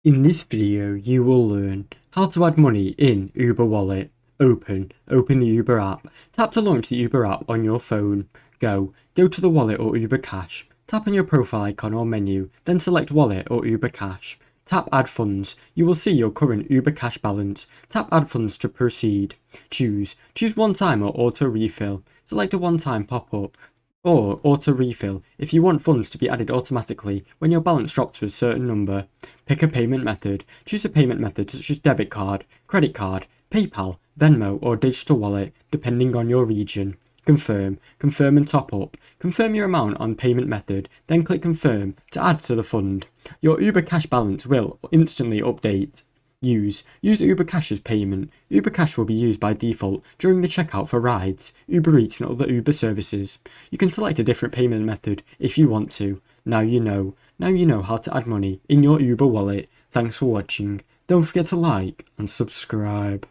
In this video, you will learn how to add money in Uber Wallet. Open the Uber app. Tap to launch the Uber app on your phone. Go to the wallet or Uber Cash. Tap on your profile icon or menu, then select Wallet or Uber Cash. Tap Add Funds. You will see your current Uber Cash balance. Tap Add Funds to proceed. Choose one time or auto refill. Select a one-time pop-up or auto refill if you want funds to be added automatically when your balance drops to a certain number. Pick a payment method. Choose a payment method such as debit card, credit card, PayPal, Venmo or digital wallet depending on your region. Confirm and top up. Confirm your amount on payment method, then click confirm to add to the fund. Your Uber Cash balance will instantly update. Use Uber Cash as payment. Uber Cash will be used by default during the checkout for rides, Uber Eats and other Uber services. You can select a different payment method if you want to. Now you know. Now you know how to add money in your Uber wallet. Thanks for watching. Don't forget to like and subscribe.